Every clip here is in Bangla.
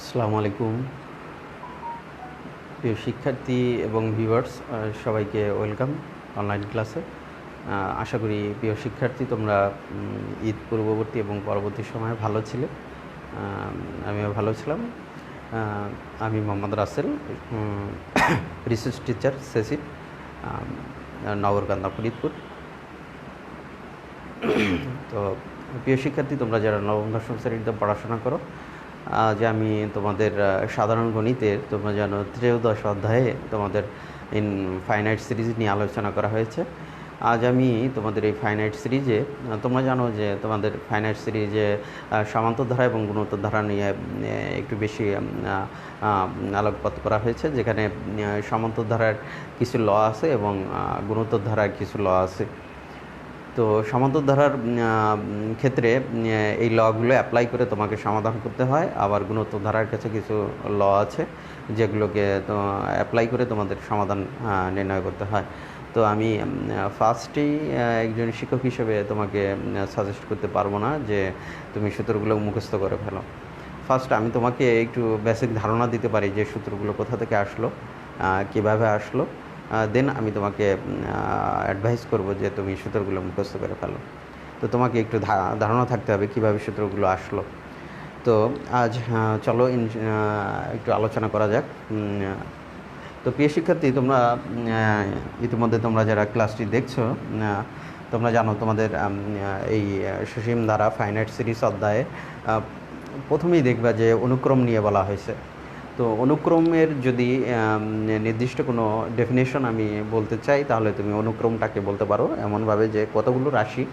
আসসালামু আলাইকুম প্রিয় শিক্ষার্থী এবং ভিউয়ার্স, সবাইকে ওয়েলকাম অনলাইন ক্লাসে। আশা করি প্রিয় শিক্ষার্থী তোমরা ঈদ পূর্ববর্তী এবং পরবর্তী সময়ে ভালো ছিলে। আমিও ভালো ছিলাম। আমি মোহাম্মদ রাসেল, রিসার্চ টিচার সেসিট, নগরকান্দা ফরিদপুর। তো প্রিয় শিক্ষার্থী, তোমরা যারা নবম দশম শ্রেণীতে পড়াশোনা করো, আজ আমি তোমাদের সাধারণ গণিতের তোমরা জানো ত্রয়োদশ অধ্যায়ে তোমাদের ফাইনাইট সিরিজ নিয়ে আলোচনা করা হয়েছে। আজ আমি তোমাদের এই ফাইনাইট সিরিজে, তোমরা জানো যে তোমাদের ফাইনাইট সিরিজে সমান্তরধারা এবং গুণোত্তরধারা নিয়ে একটু বেশি আলোকপাত করা হয়েছে, যেখানে সমান্তরধারার কিছু ল আছে এবং গুণোত্তরধারার কিছু ল আছে। তো সমান্তরধারার ক্ষেত্রে এই লগুলো অ্যাপ্লাই করে তোমাকে সমাধান করতে হয়, আবার গুণোত্তরধারার কাছে কিছু ল আছে যেগুলোকে অ্যাপ্লাই করে তোমাদের সমাধান নির্ণয় করতে হয়। তো আমি ফার্স্টেই একজন শিক্ষক হিসেবে তোমাকে সাজেস্ট করতে পারবো না যে তুমি সূত্রগুলো মুখস্থ করে ফেলো। ফার্স্ট আমি তোমাকে একটু বেসিক ধারণা দিতে পারি যে সূত্রগুলো কোথা থেকে আসলো, কীভাবে আসলো। দেন আমি তোমাকে অ্যাডভাইস করব যে তুমি সূত্রগুলো মুখস্থ করে ফেলো। তো তোমাকে একটু ধারণা থাকতে হবে কীভাবে সূত্রগুলো আসলো। তো আজ চলো একটু আলোচনা করা যাক। তো প্রিয় শিক্ষার্থী, তোমরা ইতিমধ্যে তোমরা যারা ক্লাসটি দেখছো, তোমরা জানো তোমাদের এই সসীম ধারা ফাইনাইট সিরিজ অধ্যায়ে প্রথমেই দেখবা যে অনুক্রম নিয়ে বলা হয়েছে। তো অনুক্রমের যদি নির্দিষ্ট কোনো ডেফিনেশন আমি বলতে চাই, তাহলে তুমি অনুক্রমটাকে বলতে পারো এমনভাবে যে কতগুলো রাশি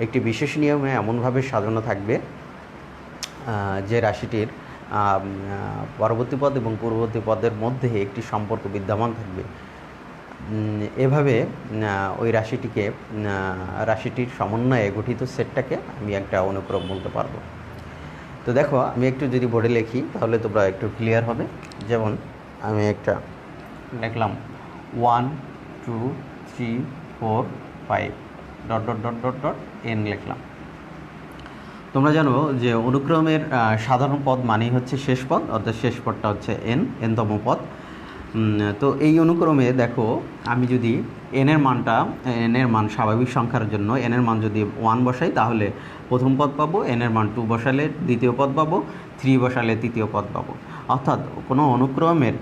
একটি বিশেষ নিয়মে এমনভাবে সাজানো থাকবে যে রাশিটির পরবর্তী পদ এবং পূর্ববর্তী পদের মধ্যে একটি সম্পর্ক বিদ্যমান থাকবে। এভাবে ওই রাশিটির সমন্বয়ে গঠিত সেটটাকে আমি একটা অনুক্রম বলতে পারবো। তো দেখো, আমি একটু যদি বোর্ডে লিখি তাহলে তোমরা একটু ক্লিয়ার হবে। যেমন আমি একটা লিখলাম 1 2 3 4 5 dot dot dot dot dot N লিখলাম। তোমরা জানো যে অনুক্রমের সাধারণ পদ মানেই হচ্ছে শেষ পদ, অর্থাৎ শেষ পদটা হচ্ছে এনতম পদ। তো এই অনুক্রমে দেখো, আমি যদি এনের মান স্বাভাবিক সংখ্যার জন্য এনের মান যদি 1 বসাই তাহলে প্রথম পদ পাবো, এনের মান 2 বসালে দ্বিতীয় পদ পাবো, 3 বসালে তৃতীয় পদ পাবো। অর্থাৎ কোনো অনুক্রমের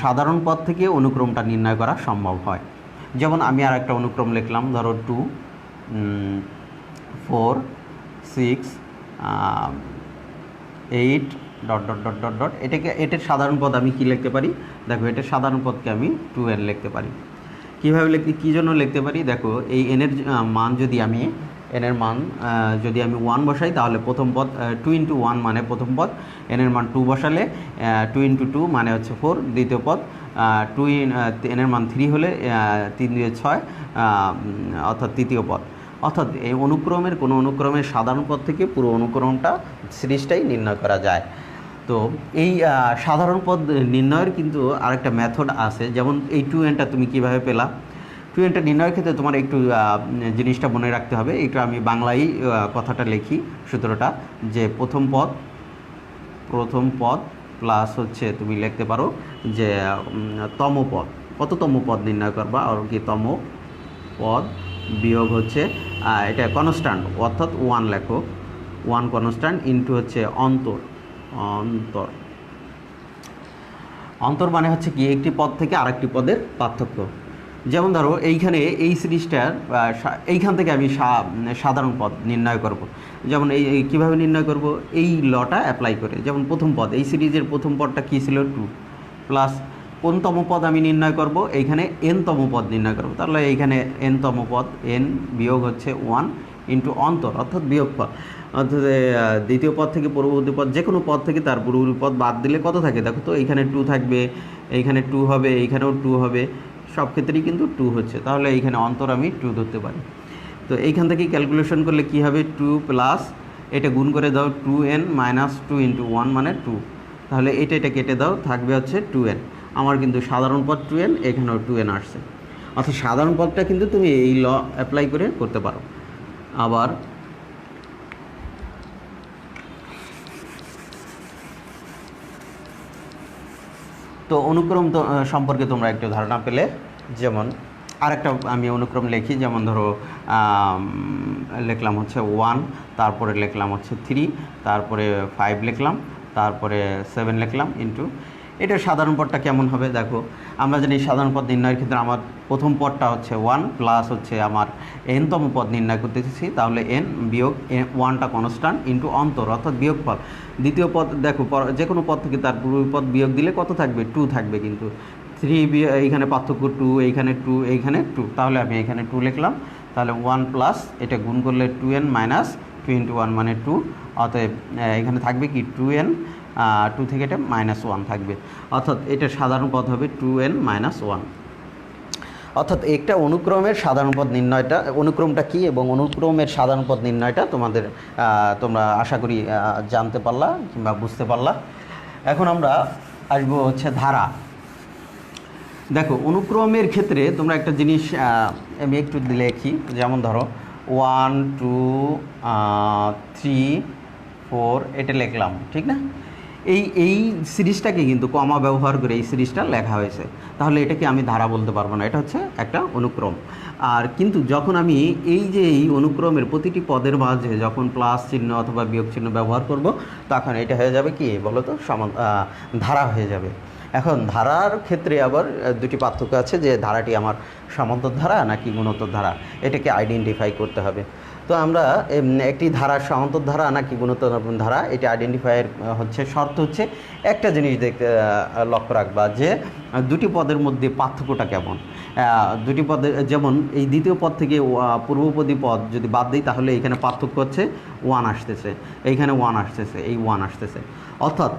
সাধারণ পদ থেকে অনুক্রমটা নির্ণয় করা সম্ভব হয়। যেমন আমি আর একটা অনুক্রম লিখলাম, ধরো 2 4 6 8 dot dot dot dot dot. এটার সাধারণ পদ আমি কি লিখতে পারি? দেখো, এটার সাধারণ পদকে আমি 2n লিখতে পারি। কীভাবে কী জন্য লিখতে পারি? দেখো, এই এনের মান যদি আমি 1 বসাই তাহলে প্রথম পদ 2 × 1 মানে প্রথম পদ, এনের মান 2 বসালে 2 × 2 মানে হচ্ছে 4 দ্বিতীয় পদ, এনের মান 3 হলে 3 × 6 অর্থাৎ তৃতীয় পদ। অর্থাৎ এই কোনো অনুক্রমের সাধারণ পদ থেকে পুরো অনুক্রমটা সিরিজটাই নির্ণয় করা যায়। তো এই সাধারণ পদ নির্ণয়ের কিন্তু আরেকটা মেথড আছে। যেমন এই 2nটা তুমি কিভাবে পেলা? 2nটা নির্ণয়ের ক্ষেত্রে তোমার একটু জিনিসটা মনে রাখতে হবে। একটু আমি বাংলায় কথাটা লিখি, সূত্রটা, যে প্রথম পদ প্লাস হচ্ছে তুমি লিখতে পারো যে তম পদ। কততম পদ নির্ণয় করবা? আর কি তম পদ বিয়োগ হচ্ছে এটা কনস্ট্যান্ট, অর্থাৎ 1 লেখো, 1 কনস্ট্যান্ট ইন্টু হচ্ছে অন্তর মানে হচ্ছে কি একটি পদ থেকে আরেকটি পদের পার্থক্য। যেমন ধরো এইখানে এই সিরিজটার এইখান থেকে আমি সাধারণ পদ নির্ণয় করব। যেমন এই কীভাবে নির্ণয় করব? এই লটা অ্যাপ্লাই করে। যেমন প্রথম পদ, এই সিরিজের প্রথম পদটা কী ছিল? 2 প্লাস কোনতম পদ আমি নির্ণয় করব? এইখানে এনতম পদ নির্ণয় করব। তাহলে এইখানে এনতম পদ, এন বিয়োগ হচ্ছে 1 ইন্টু অন্তর, অর্থাৎ বিয়োগফল। অর্থাৎ দ্বিতীয় পদ থেকে পূর্ববর্তী পদ, যে কোনো পদ থেকে তার পূর্ববর্তী পদ বাদ দিলে কত থাকে? দেখো তো, এইখানে 2 থাকবে, এইখানে 2 হবে, এইখানেও 2 হবে, সব ক্ষেত্রেই কিন্তু 2 হচ্ছে। তাহলে এইখানে অন্তর আমি 2 ধরতে পারি। তো এইখান থেকে ক্যালকুলেশন করলে কি হবে? 2 প্লাস এটা গুণ করে দাও 2n মাইনাস 2 × 1 মানে 2। তাহলে এটা কেটে দাও, থাকবে হচ্ছে 2n। আমার কিন্তু সাধারণ পদ 2n, এখানেও 2n আসছে। অর্থাৎ সাধারণ পদটা কিন্তু তুমি এই ল অ্যাপ্লাই করে করতে পারো। আবার তো অনুক্রম সম্পর্কে তোমরা একটু ধারণা পেলে। যেমন আরেকটা আমি অনুক্রম লিখি, যেমন ধরো লিখলাম হচ্ছে 1, তারপরে লিখলাম হচ্ছে 3, তারপরে 5 লিখলাম, তারপরে 7 লিখলাম ইন্টু। এটা সাধারণ পদটা কেমন হবে দেখো, আমরা জানি সাধারণ পদ নির্ণয়ের ক্ষেত্রে আমার প্রথম পদটা হচ্ছে 1 প্লাস হচ্ছে আমার এনতম পদ নির্ণয় করতেছি, তাহলে এন বিয়োগ 1টা কনস্ট্যান্ট ইন্টু অন্তর অর্থাৎ বিয়োগফল। দ্বিতীয় পদ দেখো, যে কোনো পদ থেকে তার পূর্ব পদ বিয়োগ দিলে কত থাকবে? 2 থাকবে, কিন্তু 3 এইখানে পার্থক্য 2, এইখানে 2, এইখানে 2, তাহলে আমি এখানে 2 লিখলাম। তাহলে 1 প্লাস এটা গুণ করলে 2n মাইনাস 2 ইন্টু 1 মানে 2, অতএব এখানে থাকবে কি 2n, 2 থেকে এটা -1 থাকবে, অর্থাৎ এটা সাধারণ পদ হবে 2n - 1। অর্থাৎ একটা অনুক্রমের সাধারণ পদ নির্ণয়টা, অনুক্রমটা কী এবং অনুক্রমের সাধারণ পদ নির্ণয়টা তোমরা আশা করি জানতে পারলা কিংবা বুঝতে পারলা। এখন আমরা আসবো হচ্ছে ধারা। দেখো অনুক্রমের ক্ষেত্রে তোমরা একটা জিনিস আমি একটু লিখি, যেমন ধরো 1 2 3 4 এটা লিখলাম, ঠিক না? এই সিরিজটাকে কিন্তু কমা ব্যবহার করে এই সিরিজটা লেখা হয়েছে, তাহলে এটাকে আমি ধারা বলতে পারবো না, এটা হচ্ছে একটা অনুক্রম। আর কিন্তু যখন আমি এই অনুক্রমের প্রতিটি পদের মাঝে যখন প্লাস চিহ্ন অথবা বিয়োগ চিহ্ন ব্যবহার করব, তখন এটা হয়ে যাবে কি বলো তো, ধারা হয়ে যাবে। এখন ধারার ক্ষেত্রে আবার দুটি পার্থক্য আছে, যে ধারাটি আমার সমান্তর ধারা নাকি গুণোত্তর ধারা, এটাকে আইডেন্টিফাই করতে হবে। তো আমরা একটি ধারা সমান্তর ধারা নাকি গুণোত্তর ধারা, এটা আইডেন্টিফাইয়ের হচ্ছে শর্ত হচ্ছে একটা জিনিস লক্ষ্য রাখবা, যে দুটি পদের মধ্যে পার্থক্যটা কেমন। দুটি পদের যেমন এই দ্বিতীয় পদ থেকে পূর্বপদী পদ যদি বাদ দিই, তাহলে এইখানে পার্থক্য হচ্ছে 1 আসতেছে, এইখানে 1 আসতেছে, এই 1 আসতেছে। অর্থাৎ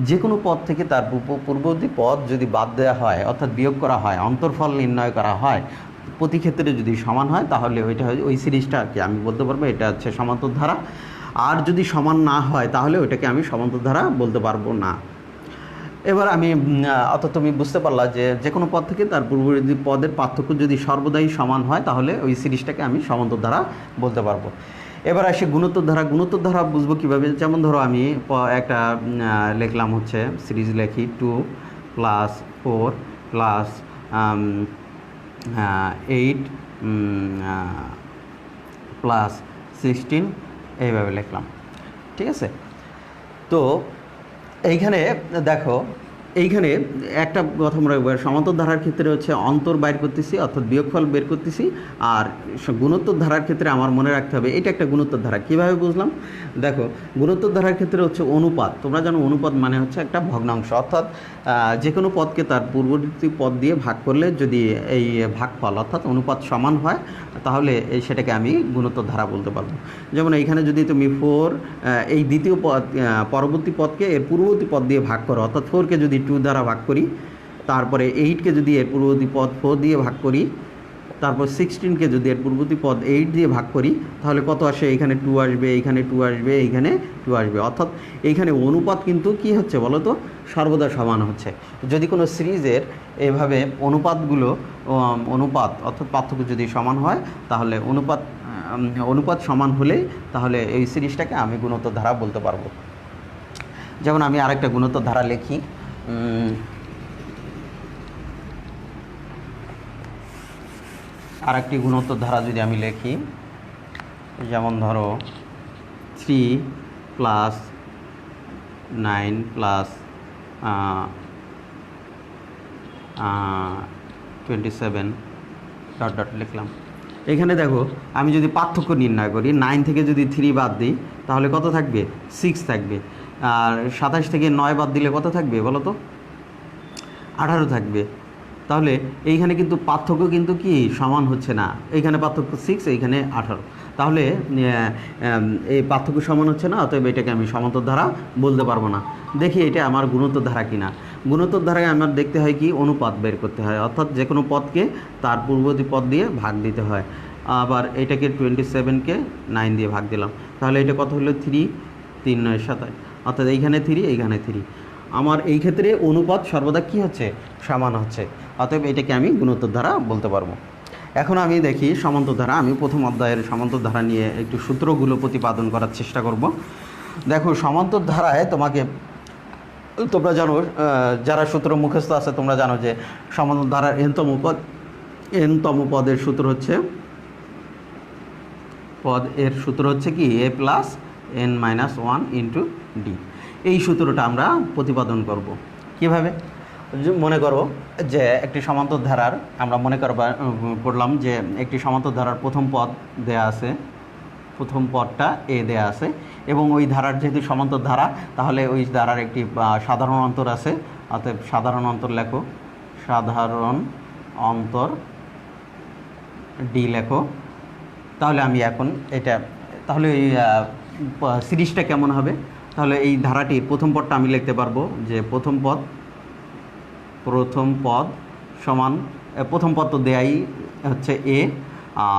যে কোনো পদ থেকে তার পূর্ববর্তী পদ যদি বাদ দেওয়া হয় অর্থাৎ বিয়োগ করা হয়, অন্তর্ফল নির্ণয় করা হয়, প্রতি ক্ষেত্রে যদি সমান হয়, তাহলে ওই সিরিজটাকে আমি বলতে পারবো এটা হচ্ছে সমান্তর ধারা। আর যদি সমান না হয়, তাহলে ওইটাকে আমি সমান্তর ধারা বলতে পারবো না। এবার আমি অর্থাৎ তুমি বুঝতে পারলা যে কোনো পদ থেকে তার পূর্ববর্তী পদের পার্থক্য যদি সর্বদাই সমান হয়, তাহলে ওই সিরিজটাকে আমি সমান্তর ধারা বলতে পারবো। এবার আসে গুণোত্তর ধারা। গুণোত্তর ধারা বুঝবো কীভাবে? যেমন ধরো আমি একটা লিখলাম হচ্ছে সিরিজ লিখি 2 + 4 + 8 + 16 এইভাবে লিখলাম, ঠিক আছে? তো এইখানে দেখো, এইখানে একটা কথা মনে রাখবো, সমান্তর ধারার ক্ষেত্রে হচ্ছে অন্তর বাইর করতেছি অর্থাৎ বিয়োগফল বের করতেছি, আর গুণোত্তর ধারার ক্ষেত্রে আমার মনে রাখতে হবে এটা একটা গুণোত্তর ধারা। কীভাবে বুঝলাম? দেখো গুণোত্তর ধারার ক্ষেত্রে হচ্ছে অনুপাত, তোমরা জানো অনুপাত মানে হচ্ছে একটা ভগ্নাংশ, অর্থাৎ যে কোনো পদকে তার পূর্ববর্তী পদ দিয়ে ভাগ করলে যদি এই ভাগফল অর্থাৎ অনুপাত সমান হয়, তাহলে সেটাকে আমি গুণোত্তর ধারা বলতে পারবো। যেমন এইখানে যদি তুমি 4 এই দ্বিতীয় পদ পরবর্তী পদকে এর পূর্ববর্তী পদ দিয়ে ভাগ করো, অর্থাৎ 4কে যদি 2 দ্বারা ভাগ করি, তারপরে 8কে যদি এর পূর্ববর্তী পদ 4 দিয়ে ভাগ করি, তারপর 16কে যদি এর পূর্ববর্তী পদ 8 দিয়ে ভাগ করি, তাহলে কত আসে? এখানে 2 আসবে, এইখানে 2 আসবে, এইখানে 2 আসবে। অর্থাৎ এইখানে অনুপাত কিন্তু কি হচ্ছে বলো তো, সর্বদা সমান হচ্ছে। যদি কোনো সিরিজের এভাবে অনুপাত অর্থাৎ পার্থক্য যদি সমান হয়, তাহলে অনুপাত সমান হলে তাহলে এই সিরিজটাকে আমি গুণোত্তর ধারা বলতে পারবো। যেমন আমি আরেকটা গুণোত্তর ধারা লিখি, আরেকটি গুণোত্তর ধারা যদি আমি লিখি, যেমন ধরো 3 + 9 + 27 ... লিখলাম। এখানে দেখো আমি যদি পার্থক্য নির্ণয় করি, 9 থেকে যদি 3 বাদ দিই, তাহলে কত থাকবে? 6 থাকবে। আর 27 থেকে 9 বাদ দিলে কত থাকবে বলো তো? 18 থাকবে। তাহলে এইখানে কিন্তু পার্থক্য কিন্তু কি সমান হচ্ছে না, এইখানে পার্থক্য 6, এইখানে 18, তাহলে এই পার্থক্য সমান হচ্ছে না, অতএব এটাকে আমি সমান্তর ধারা বলতে পারবো না। দেখি এটা আমার গুণোত্তর ধারা কিনা। গুণোত্তর ধারায় আমার দেখতে হয় কি, অনুপাত বের করতে হয়, অর্থাৎ যে কোনো পদকে তার পূর্ববর্তী পদ দিয়ে ভাগ দিতে হয়। আবার এটাকে 27কে 9 দিয়ে ভাগ দিলাম, তাহলে এটা কত হলো? 3 3 9 27, অর্থাৎ এইখানে 3, এইখানে 3। আমার এই ক্ষেত্রে অনুপাত সর্বদা কি হচ্ছে? সমান হচ্ছে, অতএব এটাকে আমি গুণোত্তর ধারা বলতে পারবো। এখন আমি দেখি সমান্তর ধারা। আমি প্রথম অধ্যায়ের সমান্তর ধারা নিয়ে একটু সূত্রগুলো প্রতিপাদন করার চেষ্টা করব। দেখো সমান্তর ধারায় তোমাকে তোমরা জানো, যারা সূত্র মুখস্থ আছে তোমরা জানো যে সমান্তর ধারার এনতম পদের সূত্র হচ্ছে কি A plus N minus one into D. এই সূত্রটা আমরা প্রতিপাদন করব কিভাবে? মনে করো যে একটি সমান্তর ধারার আমরা করলাম যে একটি সমান্তর ধারার প্রথম পদ দেয়া আছে, প্রথম পদটা এ দেয়া আছে এবং ওই ধারার যেহেতু সমান্তর ধারা তাহলে ওই ধারার একটি সাধারণ অন্তর আছে, অতএব সাধারণ অন্তর লেখো, সাধারণ অন্তর ডি লেখো। তাহলে আমি এখন এটা তাহলে এই সিরিজটা কেমন হবে? তাহলে এই ধারাটির প্রথম পদটা আমি লিখতে পারবো যে প্রথম পদ সমান, প্রথম পদ তো দেয়াই হচ্ছে এ,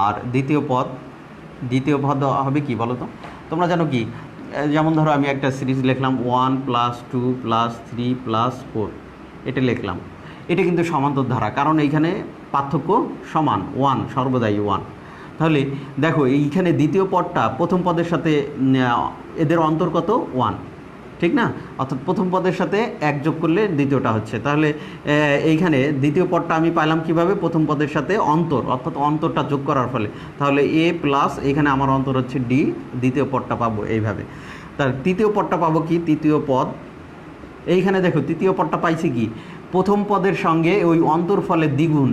আর দ্বিতীয় পদ হবে কি বলো তো? তোমরা জানো কি, যেমন ধরো আমি একটা সিরিজ লিখলাম 1 + 2 + 3 + 4, এটা লিখলাম। এটা কিন্তু সমান্তর ধারা, কারণ এইখানে পার্থক্য সমান, 1 সর্বদাই 1। তাহলে দেখো এইখানে দ্বিতীয় পদটা প্রথম পদের সাথে এদের অন্তর কত? 1, ঠিক না? অর্থাৎ প্রথম পদের সাথে 1 যোগ করলে দ্বিতীয়টা হচ্ছে। তাহলে এইখানে দ্বিতীয় পদটা আমি পাইলাম কিভাবে? প্রথম পদের সাথে অন্তর, অর্থাৎ অন্তরটা যোগ করার ফলে। তাহলে এ প্লাস এখানে আমার অন্তর হচ্ছে ডি, দ্বিতীয় পদটা পাবো এইভাবে। তার তৃতীয় পদটা পাবো কি? তৃতীয় পদ এইখানে দেখো তৃতীয় পদটা পাইছি কি? প্রথম পদের সঙ্গে ওই অন্তর ফলে দ্বিগুণ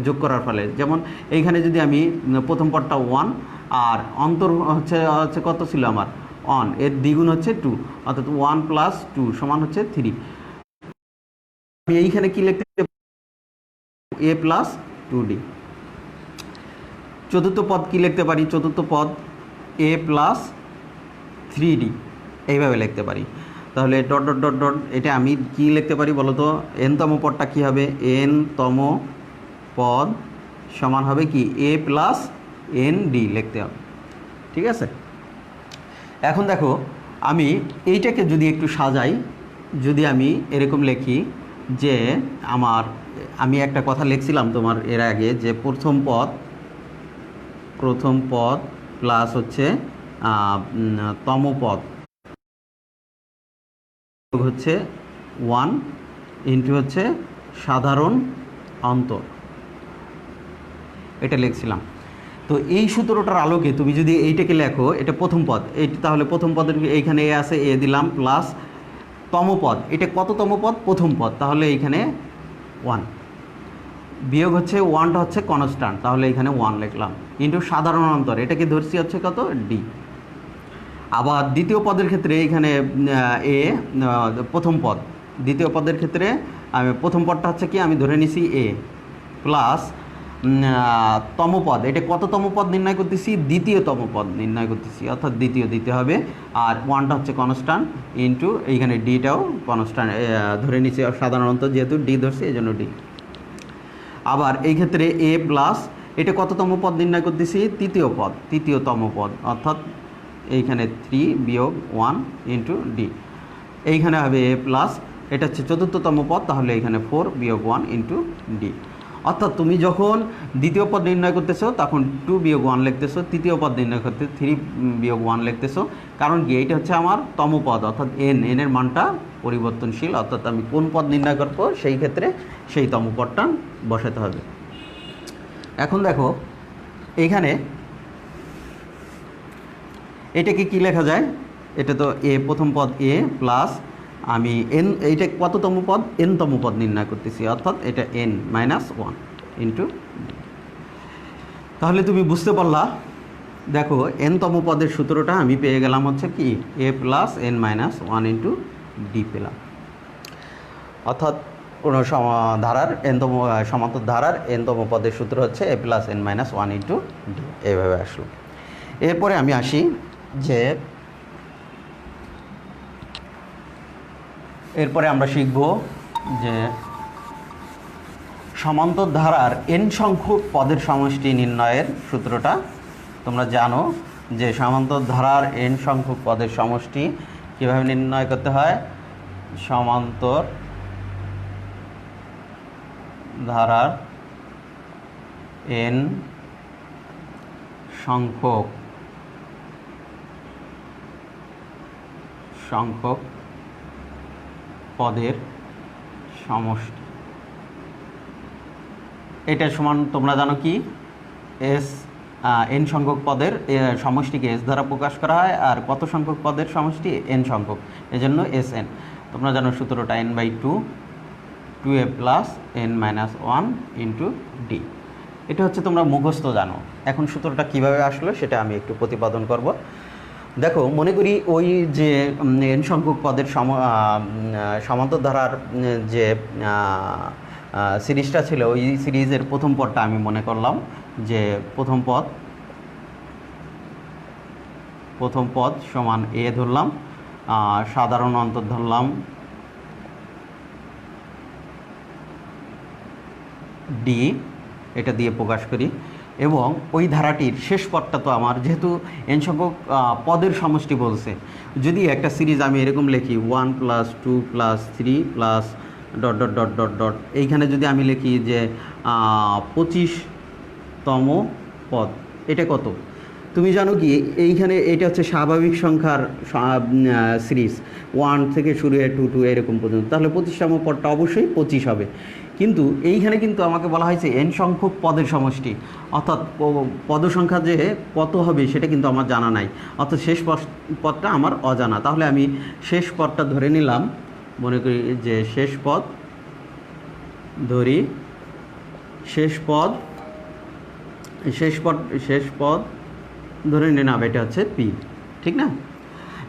যোগ করার ফলে। যেমন এইখানে যদি আমি প্রথম পদটা 1 আর অন্তর হচ্ছে কত ছিল আমার? 1, এর দ্বিগুণ হচ্ছে 2, অর্থাৎ 1 + 2 সমান হচ্ছে 3। আমি এইখানে কি লিখতে পারি? এ প্লাস 2d। চতুর্থ পদ কি লিখতে পারি? চতুর্থ পদ এ প্লাস 3d, এইভাবে লিখতে পারি। তাহলে ডট ডট ডট ডট এটা আমি কি লিখতে পারি বলো তো? এনতম পদটা কি হবে? এনতম পদ সমান হবে কি? এ প্লাস এন ডি লিখতে হবে, ঠিক আছে? এখন দেখো আমি এইটাকে যদি একটু সাজাই, যদি আমি এরকম লিখি যে আমি একটা কথা লিখছিলাম তোমার এর আগে যে প্রথম পদ প্লাস হচ্ছে তম পদ হচ্ছে 1 ইন্টু হচ্ছে সাধারণ অন্তর, এটা লিখছিলাম। তো এই সূত্রটার আলোকে তুমি যদি এইটাকে লেখো, এটা প্রথম পদ, এইটা তাহলে প্রথম পদের এইখানে এ আছে, এ দিলাম, প্লাস তম পদ, এটা কততম পদ? প্রথম পদ, তাহলে এইখানে 1 বিয়োগ হচ্ছে 1টা হচ্ছে কনস্ট্যান্ট, তাহলে এখানে 1 লিখলাম, ইন্টু সাধারণ অন্তর, এটাকে ধরছি হচ্ছে কত? ডি। আবার দ্বিতীয় পদের ক্ষেত্রে এখানে এ প্রথম পদ, দ্বিতীয় পদের ক্ষেত্রে আমি প্রথম পদটা হচ্ছে কি? আমি ধরে নিছি এ, প্লাস তম পদ, এটা কততম পদ নির্ণয় করতেছি? দ্বিতীয়তম পদ নির্ণয় করতেছি, অর্থাৎ দ্বিতীয় দিতে হবে, আর 1টা হচ্ছে কনস্ট্যান্ট, ইন্টু এইখানে ডিটাও কনস্ট্যান্ট ধরে নিছি, সাধারণত যেহেতু ডি ধরছি এই জন্য ডি। আবার এই ক্ষেত্রে এ প্লাস, এটা কততম পদ নির্ণয় করতেছি? তৃতীয়তম পদ, অর্থাৎ এইখানে 3 বিয়োগ 1 ইন্টু ডি, এইখানে হবে এ প্লাস, এটা হচ্ছে চতুর্থতম পদ, তাহলে এইখানে 4 বিয়োগ 1 ইন্টু ডি। অর্থাৎ তুমি যখন দ্বিতীয় পদ নির্ণয় করতেছো তখন 2 বিয়োগ 1 লিখতেছো, তৃতীয় পদ নির্ণয় করতে 3 বিয়োগ 1 লিখতেছো, কারণ কি? এইটা হচ্ছে আমার তম পদ, অর্থাৎ এর মানটা পরিবর্তনশীল, অর্থাৎ আমি কোন পদ নির্ণয় করবো সেই ক্ষেত্রে সেই তম পদটা বসাতে হবে। এখন দেখো এইখানে এটাকে কি লেখা যায়? এটা তো এ প্রথম পদ এ প্লাস আমি এইটা কততম পদ? এনতম পদ নির্ণয় করতেছি, অর্থাৎ এটা n - 1 ইন্টু। তাহলে তুমি বুঝতে পারলা, দেখো এনতম পদের সূত্রটা আমি পেয়ে গেলাম হচ্ছে কি? A plus n - 1 into D পেলাম, অর্থাৎ কোনো সমান্তর ধারার এনতম পদের সূত্র হচ্ছে এ প্লাস n - 1 ইন্টু ডি, এইভাবে আসলো। এরপরে আমি আসি যে এরপরে আমরা শিখব যে সমান্তর ধারার n সংখ্যক পদের সমষ্টি নির্ণয়ের সূত্রটা। তোমরা জানো যে সমান্তর ধারার n সংখ্যক পদের সমষ্টি কীভাবে নির্ণয় করতে হয়? সমান্তর ধারার n সংখ্যক পদের সমষ্টি, এটা সমান তোমরা জানো কি এস এন সংখ্যক পদের সমষ্টিকে এস দ্বারা প্রকাশ করা হয়, আর কত সংখ্যক পদের সমষ্টি এন সংখ্যক, এজন্য এস এন। তোমরা জানো সূত্রটা n/2 2a plus n-1 into D. এটা হচ্ছে তোমরা মুখস্থ জানো। এখন সূত্রটা কিভাবে আসলো সেটা আমি একটু প্রতিপাদন করব। দেখো, মনে করি ওই যে এন সংখ্যক পদের সমান্তর ধারার যে সিরিজটা ছিল, ওই সিরিজের প্রথম পদটা আমি মনে করলাম যে প্রথম পদ সমান এ ধরলাম, সাধারণ অন্তর ধরলাম ডি, এটা দিয়ে প্রকাশ করি। এবং ওই ধারাটির শেষ পদটা তো আমার যেহেতু এন সংখ্যক পদের সমষ্টি বলছে, যদি একটা সিরিজ আমি এরকম লিখি 1 + 2 + 3 প্লাস ... এইখানে যদি আমি লিখি যে 25তম পদ, এটা কত? তুমি জানো কি এইখানে এটা হচ্ছে স্বাভাবিক সংখ্যার সিরিজ, 1 থেকে শুরু হয়ে 2 2 এরকম পর্যন্ত, তাহলে 25তম পদটা অবশ্যই 25 হবে। কিন্তু এইখানে কিন্তু আমাকে বলা হয়েছে এন সংখ্যক পদের সমষ্টি, অর্থাৎ পদ সংখ্যা যে কত হবে সেটা কিন্তু আমার জানা নাই, অর্থাৎ শেষ পদটা আমার অজানা। তাহলে আমি শেষ পদটা ধরে নিলাম, মনে করি যে শেষ পদ ধরি, শেষ পদ ধরে নিলাম, এটা হচ্ছে পি, ঠিক না?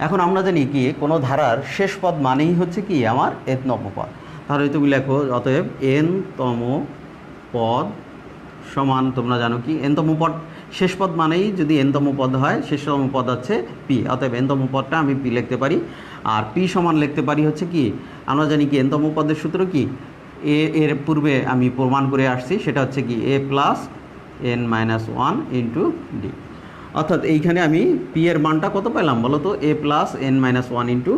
এখন আমরা জানি কি কোনো ধারার শেষ পদ মানেই হচ্ছে কি আমার n-তম পদ। তাহলে তুমি লেখো অতএব n-তম পদ সমান, তোমরা জানো কি n-তম পদ শেষ পদ মানেই যদি n-তম পদ হয়, শেষতম পদ হচ্ছে পি, অতএব n-তম পদটা আমি পি লিখতে পারি। আর পি সমান লিখতে পারি হচ্ছে কি, আমরা জানি কি n-তম পদের সূত্র কি, এর পূর্বে আমি প্রমাণ করে আসছি, সেটা হচ্ছে কি a plus n-1 into D. অর্থাৎ এইখানে আমি পি এর মানটা কত পেলাম বলো তো, a plus n-1 into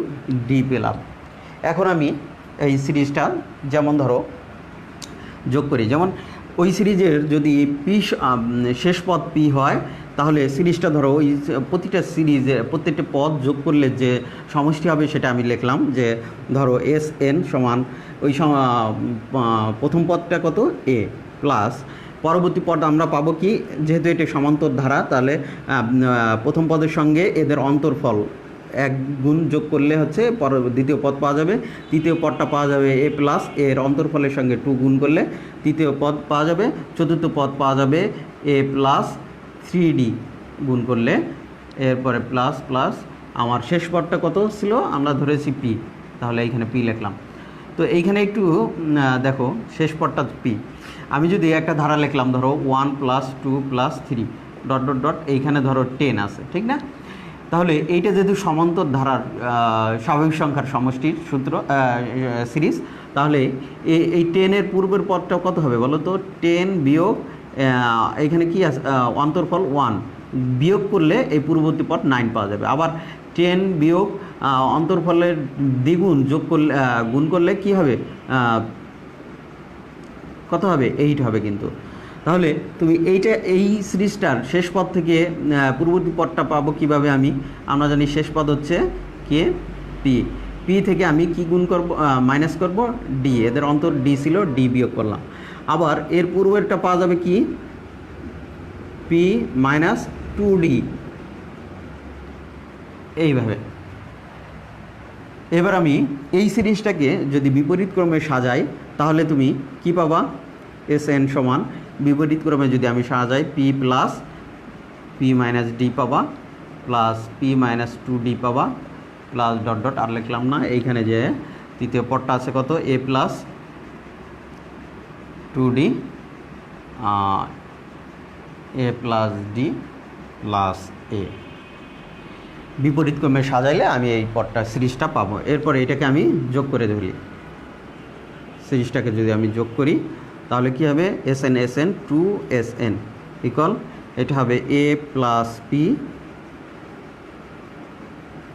D পেলাম। এখন আমি এই সিরিজটা যেমন ধরো যোগ করি, যেমন ওই সিরিজের যদি পি শেষ পদ পি হয়, তাহলে সিরিজটা ধরো ওই প্রতিটা সিরিজে প্রত্যেকটা পদ যোগ করলে যে সমষ্টি হবে সেটা আমি লিখলাম যে ধরো এস এন সমান ওই প্রথম পদটা কত এ প্লাস পরবর্তী পদ আমরা পাবো কি, যেহেতু এটা সমান্তর ধারা, তাহলে প্রথম পদের সঙ্গে এদের অন্তর্ফল 1 গুণ যোগ করলে হচ্ছে দ্বিতীয় পদ পাওয়া যাবে, তৃতীয় পদটা পাওয়া যাবে এ প্লাস এর অন্তর্ফলের সঙ্গে 2 গুণ করলে তৃতীয় পদ পাওয়া যাবে, চতুর্থ পদ পাওয়া যাবে এ প্লাস 3d গুণ করলে, এরপরে প্লাস প্লাস আমার শেষ পদটা কত ছিল আমরা ধরেছি পি, তাহলে এইখানে পি লিখলাম। তো এইখানে একটু দেখো, শেষ পদটা পি, আমি যদি একটা ধারা লিখলাম ধরো 1 + 2 + 3 ... এইখানে ধরো 10 আছে, ঠিক না? তাহলে এইটা যেহেতু সমান্তর ধারার স্বাভাবিক সংখ্যার সমষ্টির সূত্র সিরিজ, তাহলে এই 10-এর পূর্বের পদটা কত হবে বলো তো, 10 বিয়োগ এখানে কি আছে অন্তর্ফল 1 বিয়োগ করলে এই পূর্ববর্তী পদ 9 পাওয়া যাবে। আবার 10 বিয়োগ অন্তর্ফলের দ্বিগুণ যোগ করলে গুণ করলে কি হবে, কত হবে 8 হবে কিন্তু। তাহলে তুমি এই সিরিজটার শেষ পদ থেকে পূর্ববর্তী পদটা পাবো কিভাবে, আমরা জানি শেষ পদ হচ্ছে কে পি থেকে আমি কি গুণ করব, মাইনাস করব ডি, এদের অন্তর ডি ছিল, ডি বিয়োগ করলাম। আবার এর পূর্বেরটা পাওয়া যাবে কি পি মাইনাস 2d, এইভাবে। এবার আমি এই সিরিজটাকে যদি বিপরীত ক্রমে সাজাই, তাহলে তুমি কি পাবা, এস এন সমান বিপরীত ক্রমে যদি আমি সাজাই P plus P minus D পাবা, প্লাস পি মাইনাস 2d পাবা, প্লাস ... আর লিখলাম না, এইখানে যে তৃতীয় পদটা আছে কত এ প্লাস 2d এ প্লাস ডি প্লাস এ, বিপরীত ক্রমে সাজাইলে আমি এই পদটা সিরিজটা পাবো। এরপরে এটাকে আমি যোগ করে ধরি, সিরিজটাকে যদি আমি যোগ করি তাহলে কি হবে, এসএন 2SN ইকুয়াল, এটা হবে এ প্লাস পি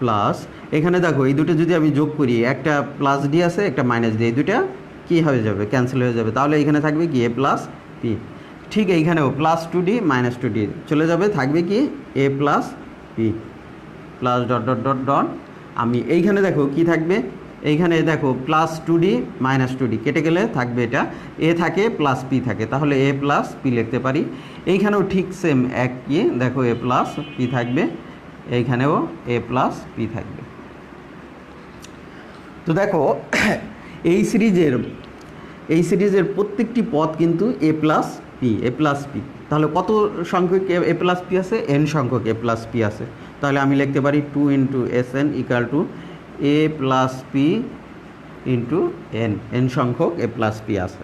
প্লাস, এখানে দেখো এই দুটো যদি আমি যোগ করি, একটা প্লাস ডি আছে একটা মাইনাস ডি, এই দুটা কী হয়ে যাবে, ক্যান্সেল হয়ে যাবে, তাহলে এখানে থাকবে কি এ প্লাস পি। ঠিক এইখানেও প্লাস 2d মাইনাস 2d চলে যাবে, থাকবে কি এ প্লাস পি প্লাস ... আমি এইখানে দেখো কি থাকবে এইখানে দেখো প্লাস 2d মাইনাস 2d কেটে গেলে থাকবে এটা এ থাকে প্লাস পি থাকে, তাহলে এ প্লাস পি লিখতে পারি। এইখানেও ঠিক সেম একই, দেখো এ প্লাস পি থাকবে, এইখানেও এ প্লাস পি থাকবে। তো দেখো এই সিরিজের প্রত্যেকটি পদ কিন্তু এ প্লাস পি। তাহলে কত সংখ্যক এ প্লাস পি আছে? এন সংখ্যক এ প্লাস পি আছে। তাহলে আমি লিখতে পারি 2 × SN = এ প্লাস পি ইন্টু এন সংখ্যক এ প্লাস পি আছে।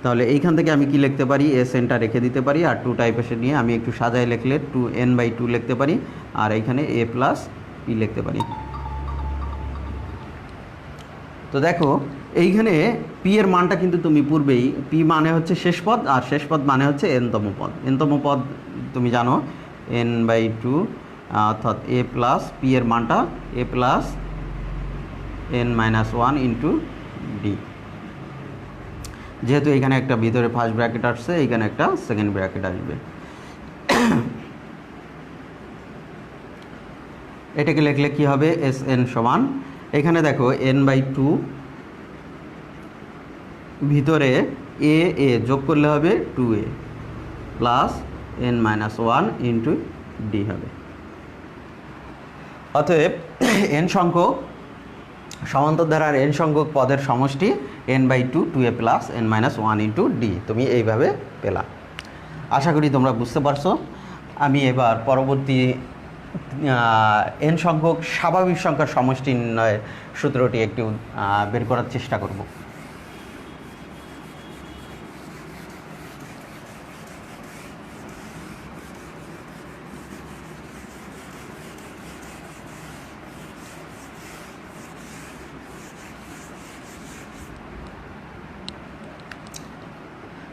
তাহলে এইখান থেকে আমি কি লিখতে পারি? SNটা রেখে দিতে পারি, আর 2 টাইপের নিয়ে আমি একটু সাজায় লিখলে 2n/2 লিখতে পারি, আর এইখানে এ প্লাস পি লিখতে পারি। তো দেখো এইখানে পি এর মানটা কিন্তু তুমি পূর্বেই, পি মানে হচ্ছে শেষ পদ, আর শেষ পদ মানে হচ্ছে এনতম পদ। এনতম পদ তুমি জানো n/2, অর্থাৎ এ প্লাস পি এর মানটা এ প্লাস n-1 ইন্টু ডি। যেহেতু এখানে একটা ভিতরে ফার্স্ট ব্র্যাকেট আসছে, এইখানে একটা সেকেন্ড ব্র্যাকেট আসবে। এটাকে লিখলে কি হবে? SN সমান, এখানে দেখো n/2 ভিতরে এ যোগ করলে হবে 2a plus n-1 into D হবে। অতএব n সংখ্যক সমান্তর ধারার n সংখ্যক পদের সমষ্টি n/2 2a plus n-1 into D. তুমি এইভাবে পেলা। আশা করি তোমরা বুঝতে পারছো। আমি এবার পরবর্তী n সংখ্যক স্বাভাবিক সংখ্যার সমষ্টি নির্ণয়ের সূত্রটি একটু বের করার চেষ্টা করব।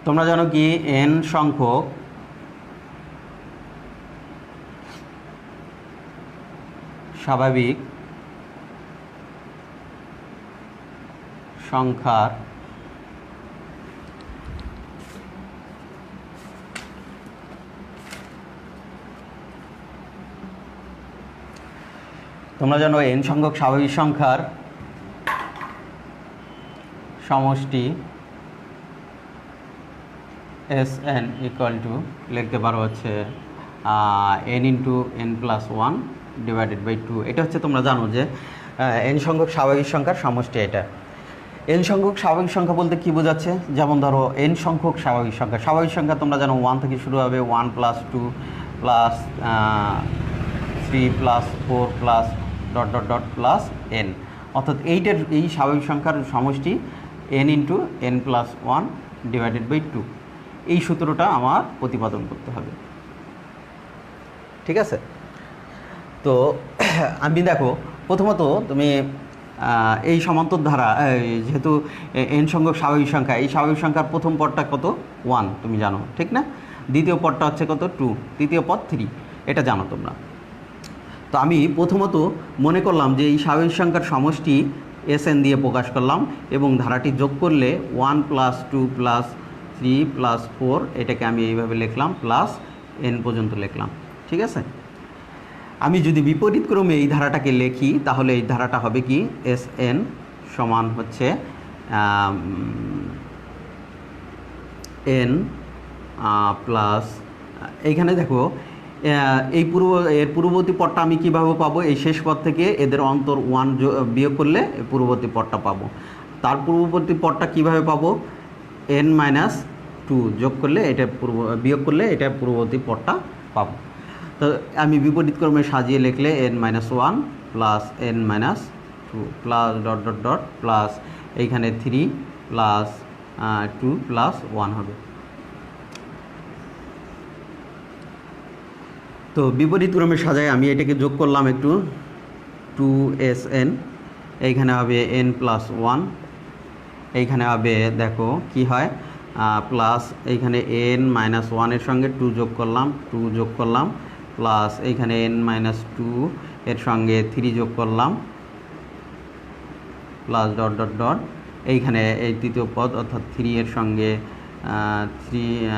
তোমরা জানো কি n সংখ্যক স্বাভাবিক সংখ্যার তোমরা জানো n সংখ্যক স্বাভাবিক সংখ্যার সমষ্টি SN = লিখতে পারো হচ্ছে n × n+1 / 2। এটা হচ্ছে তোমরা জানো যে n সংখ্যক স্বাভাবিক সংখ্যার সমষ্টি এটা। n সংখ্যক স্বাভাবিক সংখ্যা বলতে কি বোঝাচ্ছে? যেমন ধরো n সংখ্যক স্বাভাবিক সংখ্যা তোমরা জানো 1 থেকে শুরু হবে, 1 + 2 + 3 + 4 + ... n, অর্থাৎ এই স্বাভাবিক সংখ্যার সমষ্টি n × n+1 / 2। এই সূত্রটা আমার প্রতিপাদন করতে হবে, ঠিক আছে? তো আমি দেখো প্রথমত তুমি এই সমান্তর ধারা, যেহেতু n সংখ্যক স্বাভাবিক সংখ্যা, এই স্বাভাবিক সংখ্যার প্রথম পদটা কত? 1 তুমি জানো, ঠিক না? দ্বিতীয় পদটা হচ্ছে কত? 2, তৃতীয় পদ 3, এটা জানো তোমরা। তো আমি প্রথমত মনে করলাম যে এই স্বাভাবিক সংখ্যার সমষ্টি SN দিয়ে প্রকাশ করলাম, এবং ধারাটি যোগ করলে 1 + 2 + 3 + 4, এটাকে আমি এইভাবে লিখলাম প্লাস n পর্যন্ত লিখলাম, ঠিক আছে? আমি যদি বিপরীত ক্রমে এই ধারাটাকে লিখি তাহলে এই ধারাটা হবে কি? SN সমান হচ্ছে n প্লাস, এইখানে দেখো এর পূর্ববর্তী পদটা আমি কীভাবে পাবো? এই শেষ পদ থেকে এদের অন্তর 1 বিয়োগ করলে পূর্ববর্তী পদটা পাবো। তার পূর্ববর্তী পদটা কীভাবে পাবো? n-2 যোগ করলে এটা বিয়োগ করলে এটা পূর্ববর্তী পদটা পাবো। তো আমি বিপরীত ক্রমে সাজিয়ে লিখলে n-1 plus n-2 plus ... plus এইখানে 3 প্লাস 2 প্লাস 1 হবে। তো বিপরীত ক্রমে সাজায় আমি এটাকে যোগ করলাম একটু, 2SN, এইখানে হবে n+1, এইখানে হবে দেখো কি হয় প্লাস, এইখানে n-1 এর সঙ্গে 2 যোগ করলাম প্লাস এইখানে n-2 এর সঙ্গে 3 যোগ করলাম প্লাস ... এইখানে এই তৃতীয় পদ অর্থাৎ 3 এর সঙ্গে 3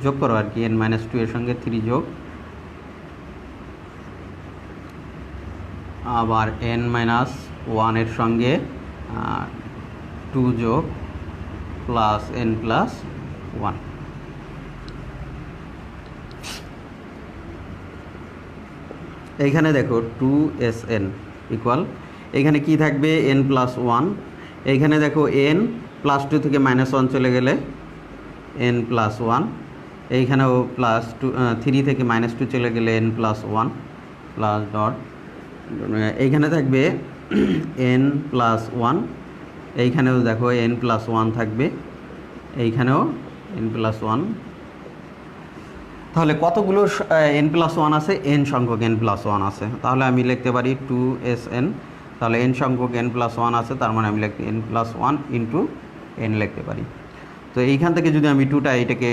যোগ করো আর কি, n-2 এর সঙ্গে 3 যোগ, আবার n-2 1 সঙ্গে 2 যোগ প্লাস n প্লাস 1। এইখানে দেখো 2sn ইকুয়াল, এইখানে কি থাকবে n প্লাস 1, এইখানে দেখো n প্লাস 2 থেকে -1 চলে গেলে n প্লাস 1, এইখানেও প্লাস 2 3 থেকে -2 চলে গেলে n প্লাস 1 প্লাস ডট, এইখানে থাকবে n প্লাস 1, এইখানেও দেখো n প্লাস 1 থাকবে, এইখানেও n প্লাস 1। তাহলে কতগুলো n প্লাস 1 আছে? n সংখ্যক n প্লাস 1 আছে। তাহলে আমি লিখতে পারি 2sn, তাহলে n সংখ্যক n প্লাস 1 আছে, তার মানে আমি লিখতে n প্লাস 1 ইন্টু n লিখতে পারি। তো এইখান থেকে যদি আমি এটাকে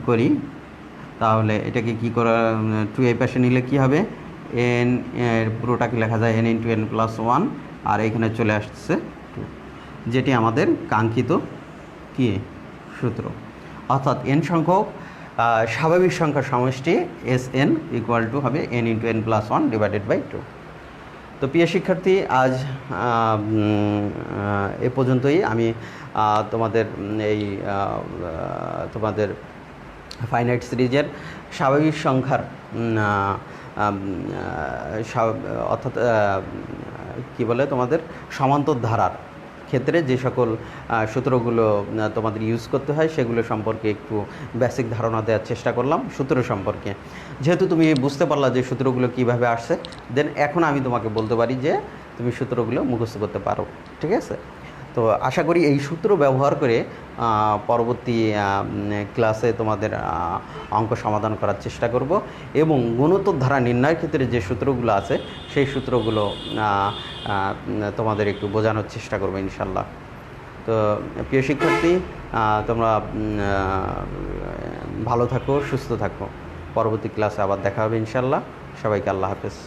করি, তাহলে এটাকে কি করা, 2 এই পাশে নিলে কি হবে, n এর পুরোটাকে লেখা যায় n ইন্টু n প্লাস 1, আর এখানে চলে আসছে 2, যেটি আমাদের কাঙ্ক্ষিত কি সূত্র। অর্থাৎ n সংখ্যক স্বাভাবিক সংখ্যার সমষ্টি Sn ইকুয়াল টু হবে n into n plus 1 divided by 2। তো প্রিয় শিক্ষার্থী, আজ এ পর্যন্তই। আমি তোমাদের এই তোমাদের ফাইনাইট সিরিজের স্বাভাবিক সংখ্যার অর্থাৎ কী বলে, তোমাদের সমান্তর ধারার ক্ষেত্রে যে সকল সূত্রগুলো তোমাদের ইউজ করতে হয় সেগুলো সম্পর্কে একটু বেসিক ধারণা দেওয়ার চেষ্টা করলাম সূত্র সম্পর্কে। যেহেতু তুমি বুঝতে পারলা যে সূত্রগুলো কিভাবে আসছে, দেন এখন আমি তোমাকে বলতে পারি যে তুমি সূত্রগুলো মুখস্থ করতে পারো। ঠিক আছে? তো আশা করি এই সূত্র ব্যবহার করে পরবর্তী ক্লাসে তোমাদের অঙ্ক সমাধান করার চেষ্টা করব, এবং গুণোত্তর ধারা নির্ণয়ের ক্ষেত্রে যে সূত্রগুলো আছে সেই সূত্রগুলো তোমাদের একটু বোঝানোর চেষ্টা করবো ইনশাল্লাহ। তো প্রিয় শিক্ষার্থী, তোমরা ভালো থাকো, সুস্থ থাকো। পরবর্তী ক্লাসে আবার দেখা হবে ইনশাল্লাহ। সবাইকে আল্লাহ হাফেজ।